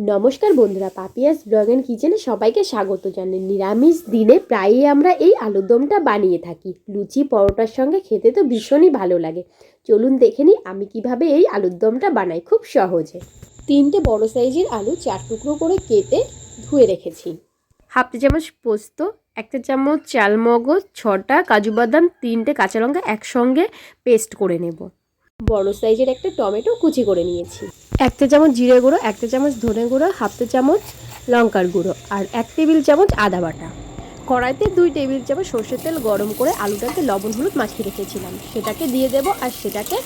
নমস্কার বন্ধুরা, Papiya's blog and কিচেনে সবাইকে স্বাগত জানাই। নিরামিষ দিনে প্রায়ই আমরা এই আলুর দমটা বানিয়ে থাকি। লুচি পরোটার সঙ্গে খেতে তো ভীষণই ভালো লাগে। চলুন দেখে নিই আমি কিভাবে এই আলুর দমটা বানাই খুব সহজে। 3টে বড় সাইজের আলু 4 টুকরো করে কেটে ধুয়ে রেখেছি। হাফ চামচ পোস্ত, 1 চামচ চালমগজ, 6টা কাজু বাদাম, 3টে কাঁচা লঙ্কা একসঙ্গে পেস্ট করে নেব। বড় সাইজের একটা টমেটো কুচি করে নিয়েছি। 1 চামচ জিরে গুঁড়ো, 1 চামচ ধনে গুঁড়ো, হাফ চামচ লঙ্কার গুঁড়ো আর 1 টেবিল চামচ আদা বাটা। কড়াইতে 2 টেবিল চামচ সর্ষের তেল গরম করে আলুটাকে লবণ হলুদ মাখিয়ে রেখেছিলাম সেটাকে দিয়ে দেব আর সেটাকে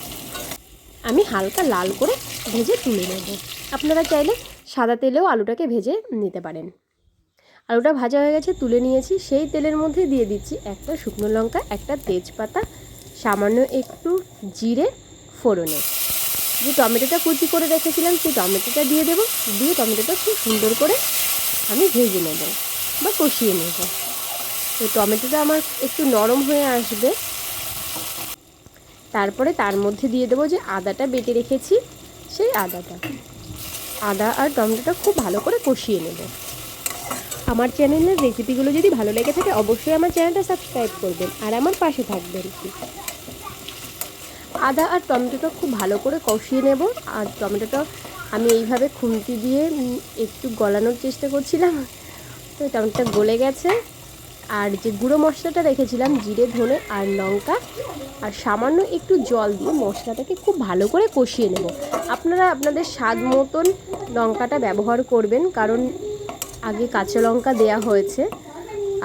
আমি হালকা লাল করে ভেজে তুলে নেব। আপনারা চাইলে সাদা তেলেও আলুটাকে ভেজে নিতে পারেন। আলুটা ভাজা হয়ে গেছে, তুলে নিয়েছি। সেই তেলের মধ্যে দিয়ে দিচ্ছি একটা শুকনো লঙ্কা, একটা তেজপাতা, সামান্য একটু জিরে ফোড়নে। যে টমেটোটা কুচি করে রেখেছিলাম সেই টমেটোটা দিয়ে দেবো। দিয়ে টমেটোটা খুব সুন্দর করে আমি ভেজে নেব বা কষিয়ে নেব। তো টমেটোটা আমার একটু নরম হয়ে আসবে, তারপরে তার মধ্যে দিয়ে দেবো যে আদাটা বেটে রেখেছি সেই আদা আর টমেটোটা খুব ভালো করে কষিয়ে নেব। আমার চ্যানেলের রেসিপিগুলো যদি ভালো লেগে থাকে অবশ্যই আমার চ্যানেলটা সাবস্ক্রাইব করবেন আর আমার পাশে থাকবেন। আদা আর টমেটোটা খুব ভালো করে কষিয়ে নেব। আর টমেটোটা আমি এইভাবে খুন্তি দিয়ে একটু গলানোর চেষ্টা করছিলাম, তো টমেটোটা গলে গেছে। আর যে গুঁড়ো মশলাটা রেখেছিলাম জিরে ধনে আর লঙ্কা আর সামান্য একটু জল দিয়ে মশলাটাকে খুব ভালো করে কষিয়ে নেব। আপনারা আপনাদের স্বাদ মতন লঙ্কাটা ব্যবহার করবেন, কারণ আগে কাঁচা লঙ্কা দেয়া হয়েছে।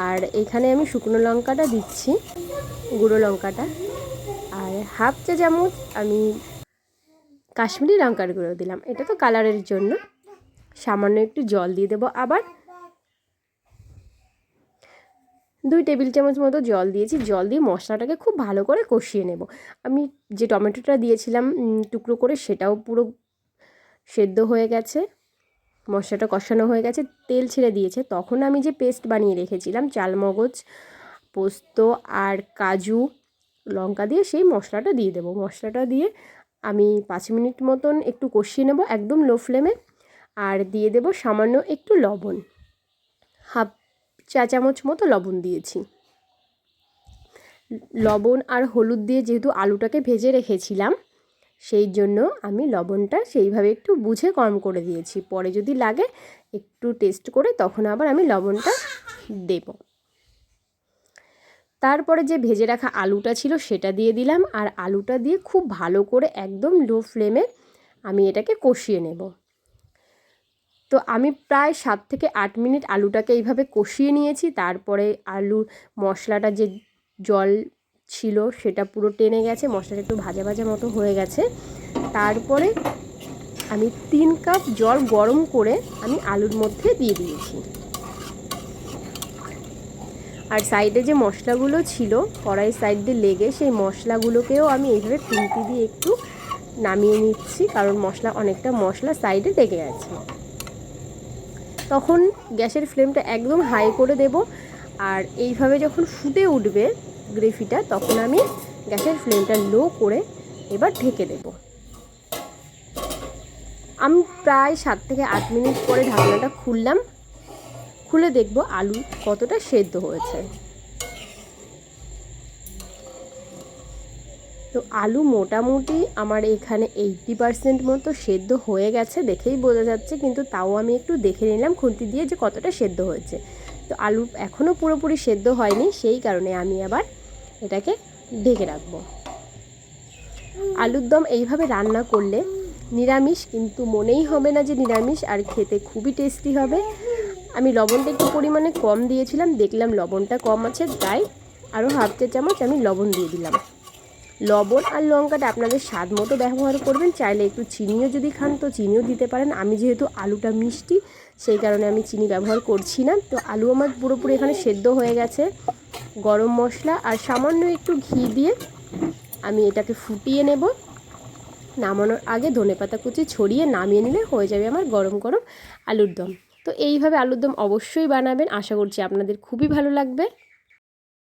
আর এখানে আমি শুকনো লঙ্কাটা দিচ্ছি, গুঁড়ো লঙ্কাটা। আর হাফ চা চামচ আমি কাশ্মীরি লঙ্কার গুঁড়ো দিলাম, এটা তো কালারের জন্য। সামান্য একটু জল দিয়ে দেবো, আবার 2 টেবিল চামচ মতো জল দিয়েছি। জল দিয়ে মশলাটাকে খুব ভালো করে কষিয়ে নেব। আমি যে টমেটোটা দিয়েছিলাম টুকরো করে সেটাও পুরো সেদ্ধ হয়ে গেছে, মশলাটা কষানো হয়ে গেছে, তেল ছেড়ে দিয়েছে। তখন আমি যে পেস্ট বানিয়ে রেখেছিলাম চালমগজ, পোস্ত আর কাজু লঙ্কা দিয়ে সেই মশলাটা দিয়ে দেবো। মশলাটা দিয়ে আমি 5 মিনিট মতন একটু কষিয়ে নেব একদম লো ফ্লেমে। আর দিয়ে দেব সামান্য একটু লবণ, হাফ চা চামচ মতো লবণ দিয়েছি। লবণ আর হলুদ দিয়ে যেহেতু আলুটাকে ভেজে রেখেছিলাম সেই জন্য আমি লবণটা সেইভাবে একটু বুঝে কম করে দিয়েছি। পরে যদি লাগে একটু টেস্ট করে তখন আবার আমি লবণটা দেব। তারপরে যে ভেজে রাখা আলুটা ছিল সেটা দিয়ে দিলাম। আর আলুটা দিয়ে খুব ভালো করে একদম লো ফ্লেমে আমি এটাকে কষিয়ে নেব। তো আমি প্রায় 7 থেকে 8 মিনিট আলুটাকে এইভাবে কষিয়ে নিয়েছি। তারপরে আলুর মশলাটা যে জল ছিল সেটা পুরো টেনে গেছে, মশলাটা একটু ভাজা ভাজা মতো হয়ে গেছে। তারপরে আমি 3 কাপ জল গরম করে আমি আলুর মধ্যে দিয়ে দিয়েছি। আর সাইডে যে মশলাগুলো ছিল কড়াই সাইড দিয়ে লেগে, সেই মশলাগুলোকেও আমি এইভাবে খুন্তি দিয়ে একটু নামিয়ে নিচ্ছি, কারণ অনেকটা মশলা সাইডে লেগে গেছে। তখন গ্যাসের ফ্লেমটা একদম হাই করে দেব। আর এইভাবে যখন ফুটে উঠবে গ্রেভিটা তখন আমি গ্যাসের ফ্লেমটা লো করে এবার ঢেকে দেব। আমি প্রায় 7 থেকে 8 মিনিট পরে ঢাকনাটা খুললাম, খুলে দেখব আলু কতটা সেদ্ধ হয়েছে। তো আলু মোটামুটি আমার এখানে 80% মতো সেদ্ধ হয়ে গেছে, দেখেই বোঝা যাচ্ছে। কিন্তু তাও আমি একটু দেখে নিলাম খুন্তি দিয়ে যে কতটা সেদ্ধ হয়েছে। তো আলু এখনও পুরোপুরি সেদ্ধ হয়নি, সেই কারণে আমি আবার এটাকে ঢেকে রাখবো। আলুর দম এইভাবে রান্না করলে নিরামিষ কিন্তু মনেই হবে না যে নিরামিষ, আর খেতে খুবই টেস্টি হবে। আমি লবণটা একটু পরিমাণে কম দিয়েছিলাম, দেখলাম লবণটা কম আছে, তাই আরও হাফ চা চামচ আমি লবণ দিয়ে দিলাম। লবণ আর লঙ্কাটা আপনাদের স্বাদ মতো ব্যবহার করবেন, চাইলে একটু চিনিও যদি খান তো চিনিও দিতে পারেন। আমি যেহেতু আলুটা মিষ্টি সেই কারণে আমি চিনি ব্যবহার করছি না। তো আলু আমার পুরোপুরি এখানে সেদ্ধ হয়ে গেছে। গরম মশলা আর সামান্য একটু ঘি দিয়ে আমি এটাকে ফুটিয়ে নেব। নামানোর আগে ধনেপাতা কুচি ছড়িয়ে নামিয়ে নিলে হয়ে যাবে আমার গরম গরম আলুর দম। তো এইভাবে আলুর দম অবশ্যই বানাবেন, আশা করছি আপনাদের খুবই ভালো লাগবে।